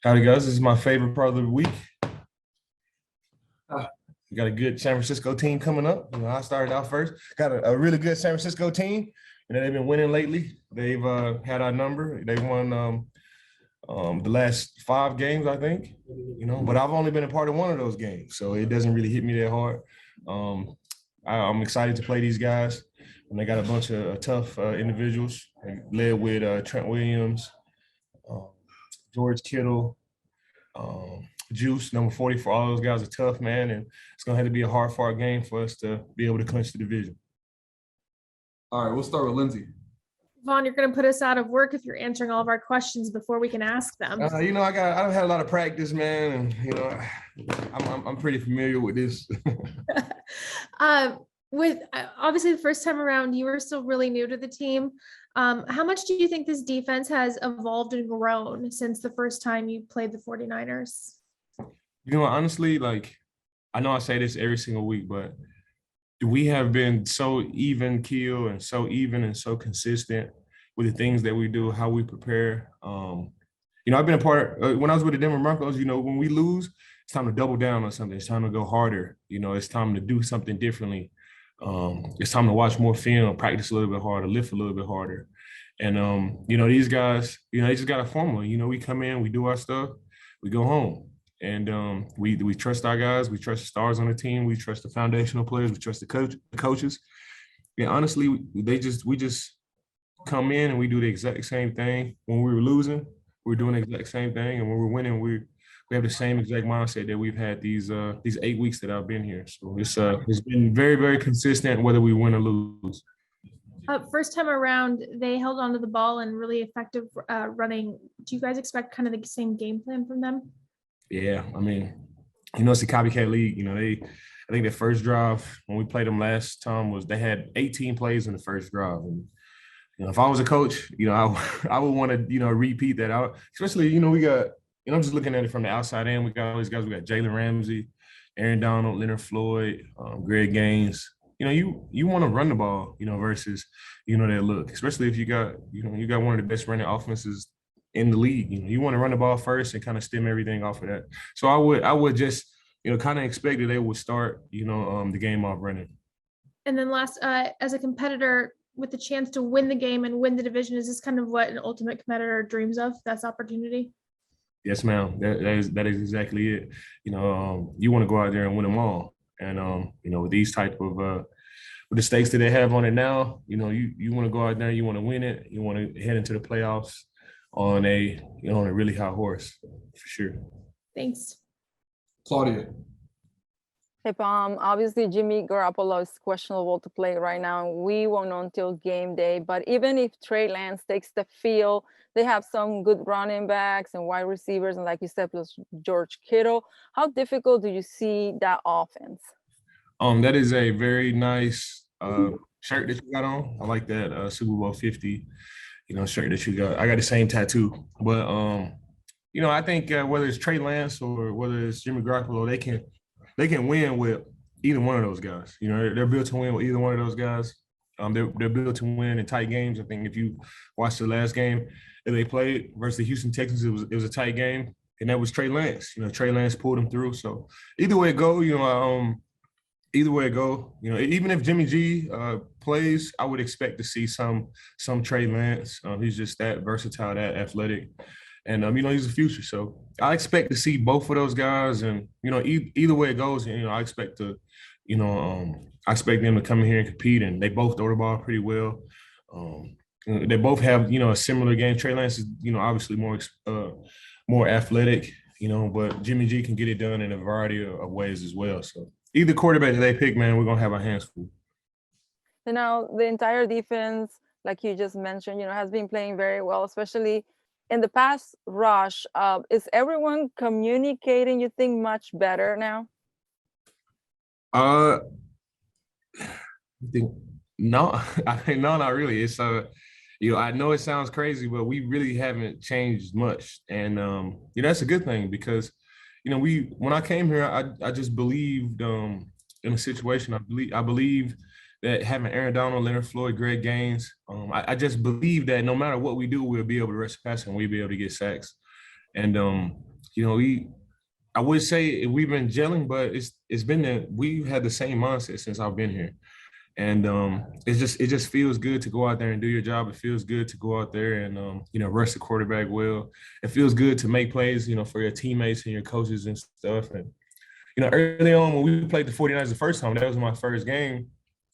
Howdy, guys. This is my favorite part of the week. We got a good San Francisco team coming up. I started out first. Got a really good San Francisco team. They've been winning lately. They've had our number. They won the last 5 games, I think. But I've only been a part of one of those games, so it doesn't really hit me that hard. I'm excited to play these guys. And they got a bunch of tough individuals, led with Trent Williams, George Kittle, Juice, number 44. All those guys are tough, man, and it's going to have to be a hard-fought game for us to be able to clinch the division. All right, we'll start with Lindsay. Vaughn, you're going to put us out of work if you're answering all of our questions before we can ask them. I don't have a lot of practice, man, and I'm pretty familiar with this. With obviously the first time around, you were still really new to the team. How much do you think this defense has evolved and grown since the first time you played the 49ers? Honestly, I know I say this every single week, but we have been so even keel and so even and so consistent with the things that we do, how we prepare. I've been a part when I was with the Denver Broncos, when we lose, it's time to double down on something. It's time to go harder. It's time to do something differently. It's time to watch more film, practice a little bit harder, lift a little bit harder. And, these guys, they just got a formula. We come in, we do our stuff, we go home. And we trust our guys. We trust the stars on the team. We trust the foundational players. We trust the coaches. And honestly, we just come in and we do the exact same thing. When we were losing, we're doing the exact same thing. And when we're winning, we have the same exact mindset that we've had these 8 weeks that I've been here. So it's been very, very consistent whether we win or lose. First time around, they held onto the ball and really effective running. Do you guys expect kind of the same game plan from them? Yeah, it's a copycat league. I think the first drive when we played them last time they had 18 plays in the first drive. And if I was a coach, I would want to repeat that out. Especially we got I'm just looking at it from the outside in. We got all these guys. We got Jalen Ramsey, Aaron Donald, Leonard Floyd, Greg Gaines. You want to run the ball, versus that look. Especially if you got one of the best running offenses in the league. You want to run the ball first and kind of stem everything off of that. So I would just kind of expect that they would start the game off running. And then last, as a competitor with the chance to win the game and win the division, is this kind of what an ultimate competitor dreams of? That's opportunity. Yes, ma'am. That is exactly it. You want to go out there and win them all. And with these type of with the stakes that they have on it now, you want to go out there, you want to win it, you want to head into the playoffs on a really high horse, for sure. Thanks. Claudia. Hey, Pom. Obviously, Jimmy Garoppolo is questionable to play right now. We won't know until game day. But even if Trey Lance takes the field, they have some good running backs and wide receivers, and like you said, plus George Kittle. How difficult do you see that offense? That is a very nice shirt that you got on. I like that Super Bowl 50. Shirt that you got. I got the same tattoo. But, I think whether it's Trey Lance or whether it's Jimmy Garoppolo, they can win with either one of those guys. They're built to win with either one of those guys. They're built to win in tight games. I think if you watch the last game that they played versus the Houston Texans, it was a tight game, and that was Trey Lance. Trey Lance pulled them through. So either way it go, even if Jimmy G plays, I would expect to see some Trey Lance. He's just that versatile, that athletic, and he's the future. So I expect to see both of those guys, and either way it goes, I expect to, I expect them to come in here and compete, and they both throw the ball pretty well. They both have a similar game. Trey Lance is obviously more athletic, but Jimmy G can get it done in a variety of ways as well. So either quarterback that they pick, man, we're gonna have our hands full. And now the entire defense, like you just mentioned, has been playing very well, especially in the pass rush. Is everyone communicating, you think, much better now? I think no, no, not really. It's I know it sounds crazy, but we really haven't changed much, and that's a good thing because when I came here, I just believed in a situation. I believe that having Aaron Donald, Leonard Floyd, Greg Gaines, I just believe that no matter what we do, we'll be able to rush the passer and we'll be able to get sacks. And I would say we've been gelling, but it's been that we've had the same mindset since I've been here. And it just feels good to go out there and do your job. It feels good to go out there and rush the quarterback well. It feels good to make plays, for your teammates and your coaches and stuff. And early on when we played the 49ers the first time, that was my first game.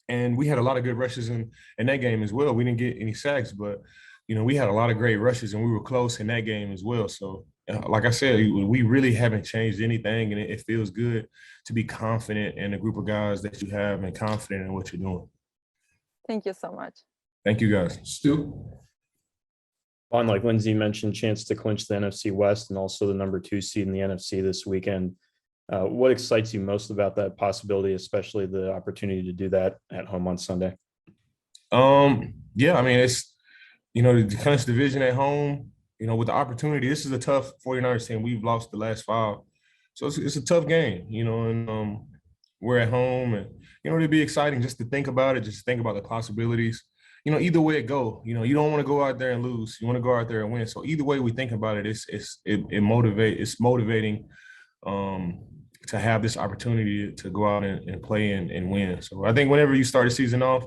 And we had a lot of good rushes in that game as well. We didn't get any sacks, but we had a lot of great rushes and we were close in that game as well. So like I said, we really haven't changed anything, and it feels good to be confident in the group of guys that you have and confident in what you're doing. Thank you so much. Thank you, guys. Stu? Like Lindsay mentioned, chance to clinch the NFC West and also the number 2 seed in the NFC this weekend. What excites you most about that possibility, especially the opportunity to do that at home on Sunday? Yeah, I mean, it's, the clinch division at home, with the opportunity. This is a tough 49ers team. We've lost the last 5. So it's a tough game, and we're at home, and, it'd be exciting just to think about it, just think about the possibilities. Either way it go, you don't want to go out there and lose. You want to go out there and win. So either way we think about it, it's motivating to have this opportunity to go out and play and win. So I think whenever you start the season off,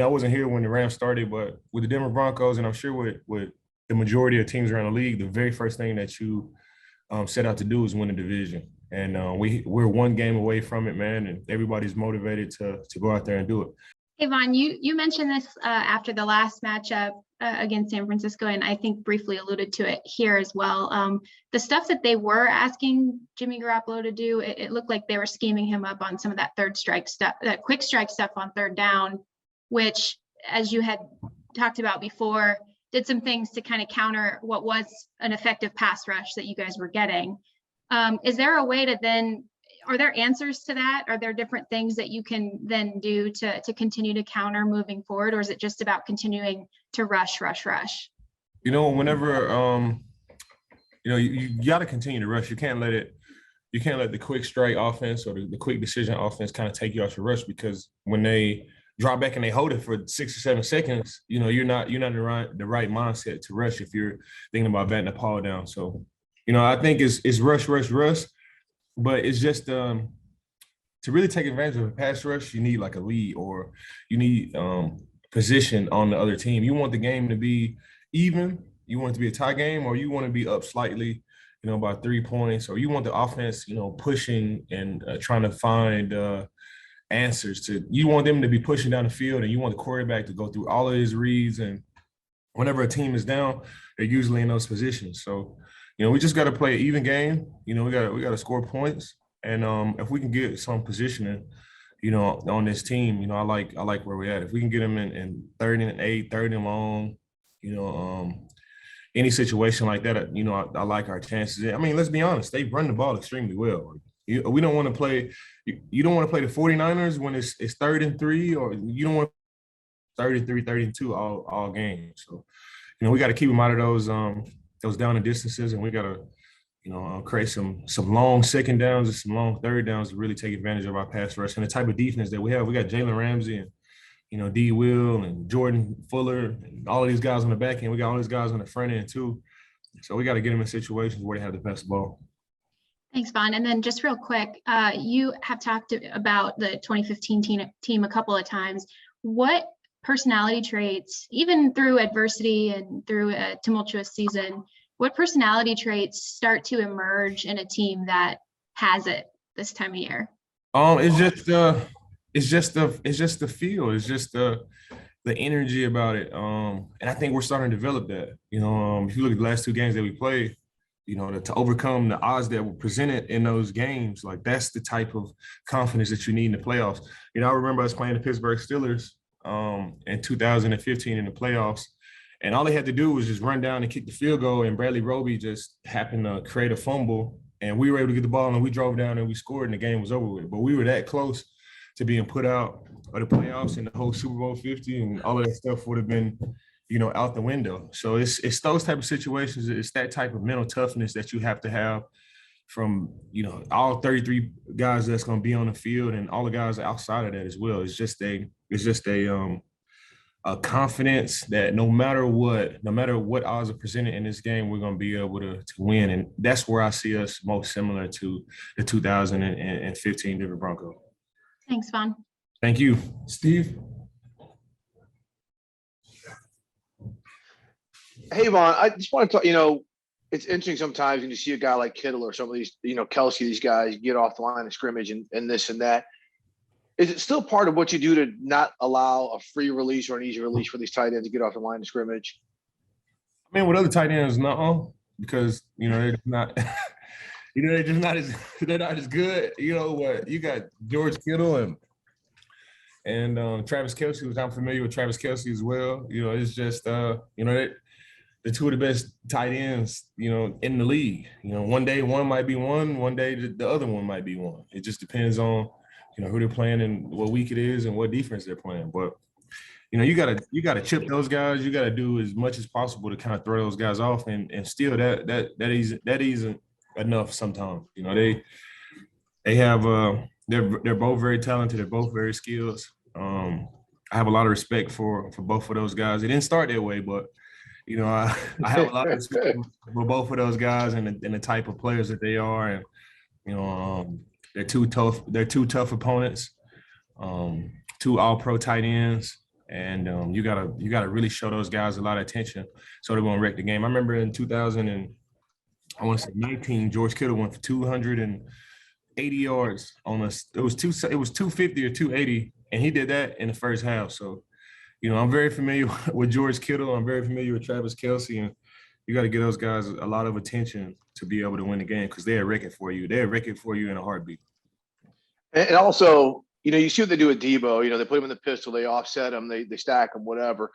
I wasn't here when the Rams started, but with the Denver Broncos, and I'm sure with the majority of teams around the league, the very first thing that you set out to do is win a division. And we're one game away from it, man, and everybody's motivated to go out there and do it. Hey, Vaughn, you mentioned this after the last matchup against San Francisco, and I think briefly alluded to it here as well. The stuff that they were asking Jimmy Garoppolo to do, it looked like they were scheming him up on some of that third strike stuff, that quick strike stuff on third down, which, as you had talked about before, did some things to kind of counter what was an effective pass rush that you guys were getting. Is there a way to then, are there answers to that? Are there different things that you can then do to continue to counter moving forward? Or is it just about continuing to rush? Whenever, you got to continue to rush. You can't let the quick strike offense or the quick decision offense kind of take you off your rush, because when they drop back and they hold it for 6 or 7 seconds, you're not in the right mindset to rush if you're thinking about batting the ball down. So, I think it's rush, but it's just to really take advantage of a pass rush, you need like a lead, or you need position on the other team. You want the game to be even, you want it to be a tie game, or you want to be up slightly, by 3 points, or you want the offense, pushing and trying to find answers to, you want them to be pushing down the field, and you want the quarterback to go through all of his reads. And whenever a team is down, they're usually in those positions. So, we just got to play an even game. We got to score points, and if we can get some positioning, on this team, I like where we're at. If we can get them in 3rd and 8, 3rd and long, any situation like that, I like our chances. I mean, let's be honest, they run the ball extremely well. We don't want to play. You don't want to play the 49ers when it's 3rd and 3, or you don't want 3rd and 3, 3rd and 2 all games. So, we got to keep them out of those down and distances, and we got to, create some long second downs and some long third downs to really take advantage of our pass rush and the type of defense that we have. We got Jalen Ramsey and D. Will and Jordan Fuller and all of these guys on the back end. We got all these guys on the front end too. So we got to get them in situations where they have the best ball. Thanks, Vaughn. And then just real quick, you have talked about the 2015 team a couple of times. What personality traits, even through adversity and through a tumultuous season, what personality traits start to emerge in a team that has it this time of year? It's just the feel. It's just the energy about it. And I think we're starting to develop that. If you look at the last 2 games that we played, to overcome the odds that were presented in those games, like that's the type of confidence that you need in the playoffs. I remember us playing the Pittsburgh Steelers in 2015 in the playoffs, and all they had to do was just run down and kick the field goal, and Bradley Roby just happened to create a fumble, and we were able to get the ball, and we drove down and we scored, and the game was over with. But we were that close to being put out of the playoffs, and the whole Super Bowl 50 and all of that stuff would have been, out the window. So it's those type of situations. It's that type of mental toughness that you have to have from, all 33 guys that's going to be on the field and all the guys outside of that as well. It's just a a confidence that no matter what odds are presented in this game, we're going to be able to win. And that's where I see us most similar to the 2015 Denver Broncos. Thanks, Vaughn. Thank you. Steve? Hey, Vaughn, I just want to talk, it's interesting sometimes when you see a guy like Kittle or some of these, Kelce, these guys get off the line of scrimmage and this and that. Is it still part of what you do to not allow a free release or an easy release for these tight ends to get off the line of scrimmage? I mean, with other tight ends, no, because they're just not, they're not as good. What you got George Kittle and Travis Kelce, which I'm familiar with Travis Kelce as well. It's just the two of the best tight ends, in the league. One day one might be one day the other one might be one. It just depends on who they're playing and what week it is and what defense they're playing. But you gotta chip those guys. You gotta do as much as possible to kind of throw those guys off, and still that isn't enough sometimes. They have they're both very talented. They're both very skilled. I have a lot of respect for both of those guys. It didn't start that way, but I have a lot of respect for both of those guys and the type of players that they are, and they're two tough opponents, two all-pro tight ends, and you gotta really show those guys a lot of attention so they won't wreck the game. I remember in 2019, George Kittle went for 280 yards on us. It was 250 or 280, and he did that in the first half. So, I'm very familiar with George Kittle. I'm very familiar with Travis Kelce, and you got to give those guys a lot of attention to be able to win the game because they're wrecking for you. They're wrecking for you in a heartbeat. And also, you see what they do with Debo. They put him in the pistol, they offset him, they stack him, whatever.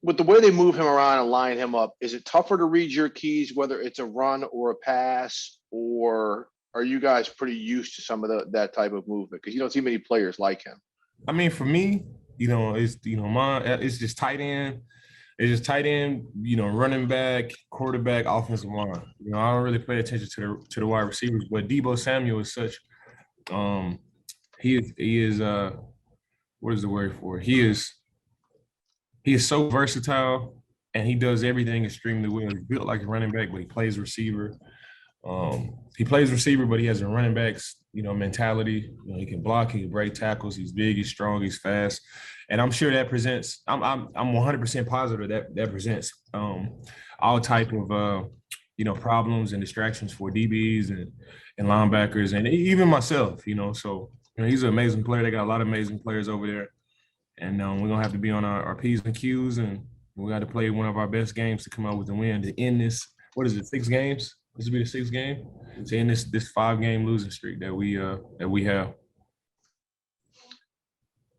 With the way they move him around and line him up, is it tougher to read your keys, whether it's a run or a pass, or are you guys pretty used to some of that type of movement? Because you don't see many players like him. I mean, for me, it's just tight end. It's just tight end, running back, quarterback, offensive line. I don't really pay attention to the wide receivers, but Deebo Samuel is such. He is what is the word for it? He is so versatile, and he does everything extremely well. He's built like a running back, but he plays receiver. He plays receiver, but he has a running back's, mentality. He can block, he can break tackles. He's big, he's strong, he's fast, and I'm sure that presents. I'm 100% positive that presents all type of problems and distractions for DBs and linebackers and even myself. So he's an amazing player. They got a lot of amazing players over there, and we're gonna have to be on our P's and Q's, and we got to play one of our best games to come out with the win to end this. What is it? 6 games. This will be the 6th game to end this 5-game losing streak that we have.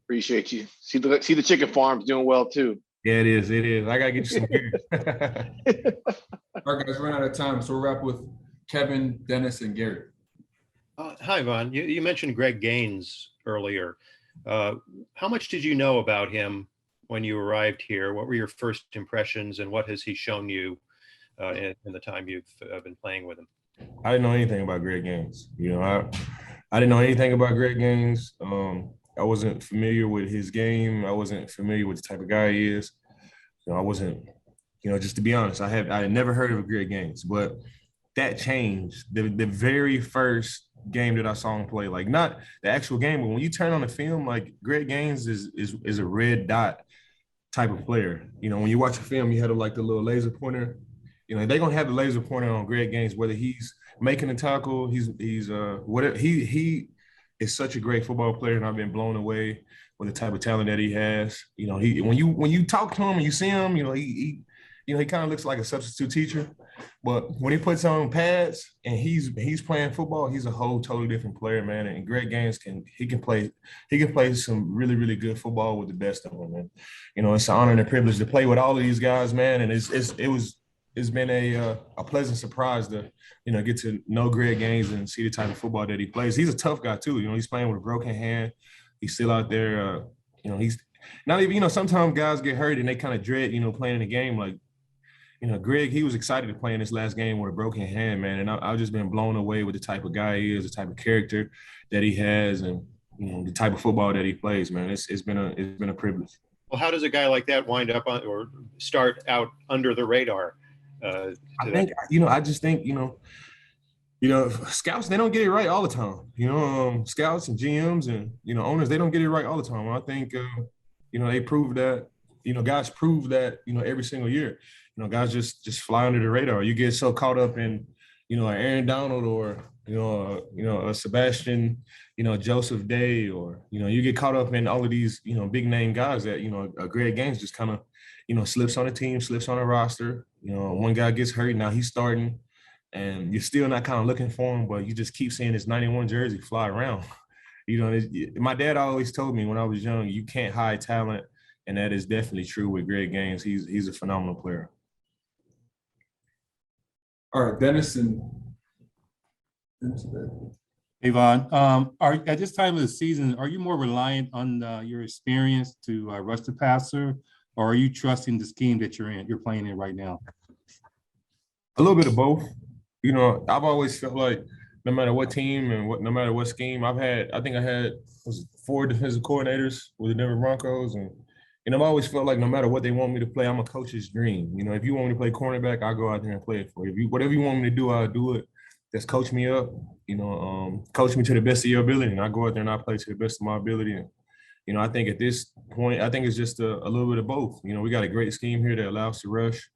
Appreciate you. See the chicken farms doing well too. Yeah, it is. I gotta get you some beer. All right, guys, we're running out of time, so we'll wrap with Kevin, Dennis, and Gary. Hi, Vaughn. You mentioned Greg Gaines earlier. How much did you know about him when you arrived here? What were your first impressions, and what has he shown you in the time you've been playing with him? I didn't know anything about Greg Gaines. I didn't know anything about Greg Gaines. I wasn't familiar with his game. I wasn't familiar with the type of guy he is. I wasn't, just to be honest, I had never heard of Greg Gaines, but that changed. The very first game that I saw him play, like not the actual game, but when you turn on the film, like Greg Gaines is a red dot type of player. When you watch a film, you had like the little laser pointer. They're gonna have the laser pointer on Greg Gaines, whether he's making a tackle, he's whatever. He is such a great football player, and I've been blown away with the type of talent that he has. When you talk to him and you see him, he kind of looks like a substitute teacher, but when he puts on pads and he's playing football, he's a whole totally different player, man. And Greg Gaines can play some really, really good football with the best of them, man. It's an honor and a privilege to play with all of these guys, man. And it's been a pleasant surprise to, get to know Greg Gaines and see the type of football that he plays. He's a tough guy too. He's playing with a broken hand. He's still out there. He's not even, sometimes guys get hurt and they kind of dread, playing in the game. Like, Greg, he was excited to play in this last game with a broken hand, man. And I've just been blown away with the type of guy he is, the type of character that he has, and, the type of football that he plays, man. It's been a privilege. Well, how does a guy like that wind up on or start out under the radar? I think, I just think, scouts, they don't get it right all the time. Scouts and GMs and, owners, they don't get it right all the time. I think, they prove that, guys prove that, every single year. Guys just fly under the radar. You get so caught up in, an Aaron Donald or, a Sebastian, Joseph Day, or, you get caught up in all of these, big name guys that, a Greg Gaines just kind of, slips on a team, slips on a roster. One guy gets hurt, now he's starting, and you're still not kind of looking for him, but you just keep seeing his 91 jersey fly around. My dad always told me when I was young, you can't hide talent, and that is definitely true with Greg Gaines. He's a phenomenal player. All right, Dennis. Hey, Vaughn, at this time of the season, are you more reliant on your experience to rush the passer, or are you trusting the scheme that you're playing in right now? A little bit of both. I've always felt like no matter what team and no matter what scheme I think I had 4 defensive coordinators with the Denver Broncos, and I've always felt like no matter what they want me to play, I'm a coach's dream. If you want me to play cornerback, I'll go out there and play it for you. Whatever you want me to do, I'll do it. Just coach me up, coach me to the best of your ability, and I go out there and I play to the best of my ability. And I think at this point, I think it's just a little bit of both. We got a great scheme here that allows us to rush.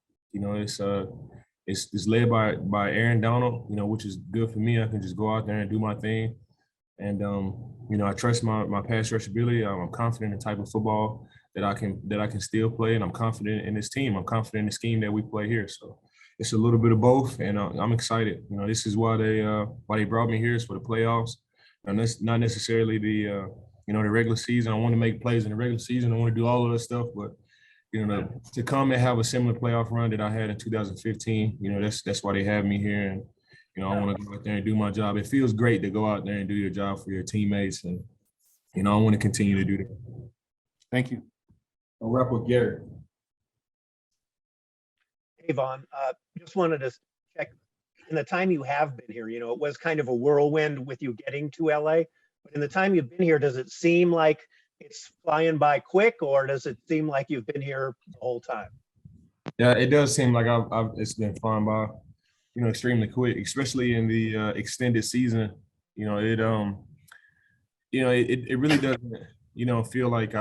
It's led by Aaron Donald, which is good for me. I can just go out there and do my thing. And I trust my pass rush ability. I'm confident in the type of football that I can still play, and I'm confident in this team. I'm confident in the scheme that we play here. So it's a little bit of both, and I'm excited. This is why they brought me here, is for the playoffs, and that's not necessarily the regular season. I want to make plays in the regular season. I want to do all of that stuff, but to come and have a similar playoff run that I had in 2015, that's why they have me here, and I want to go out there and do my job. It feels great to go out there and do your job for your teammates, and I want to continue to do that. Thank you. I'll wrap with Gary. Hey, Vaughn, just wanted to check, in the time you have been here, it was kind of a whirlwind with you getting to LA, but in the time you've been here, does it seem like it's flying by quick, or does it seem like you've been here the whole time? Yeah, it does seem like it's been flying by, extremely quick, especially in the extended season. It really doesn't, feel like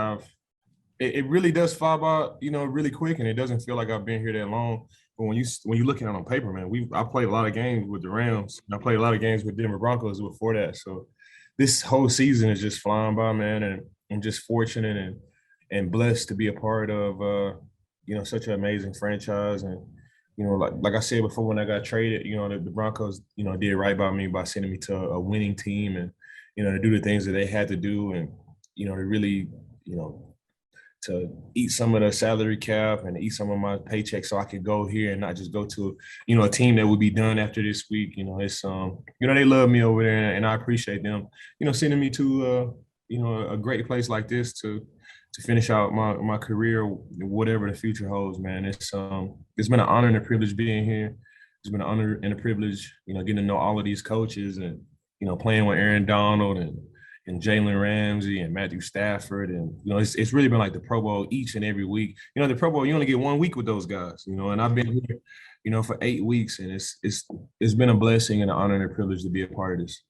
it really does fly by, really quick, and it doesn't feel like I've been here that long. But when you looking at it on paper, man, I played a lot of games with the Rams, and I played a lot of games with Denver Broncos before that. So this whole season is just flying by, man, and I'm just fortunate and blessed to be a part of, such an amazing franchise. And, like I said before, when I got traded, the Broncos, did right by me by sending me to a winning team, and, to do the things that they had to do, and, to really, to eat some of the salary cap and eat some of my paycheck so I could go here and not just go to, a team that would be done after this week. It's, they love me over there, and I appreciate them, sending me to, a great place like this to finish out my career, whatever the future holds, man. It's been an honor and a privilege being here. It's been an honor and a privilege, getting to know all of these coaches and, playing with Aaron Donald and Jalen Ramsey and Matthew Stafford. And, it's really been like the Pro Bowl each and every week. The Pro Bowl, you only get 1 week with those guys, and I've been here, for 8 weeks, and it's been a blessing and an honor and a privilege to be a part of this.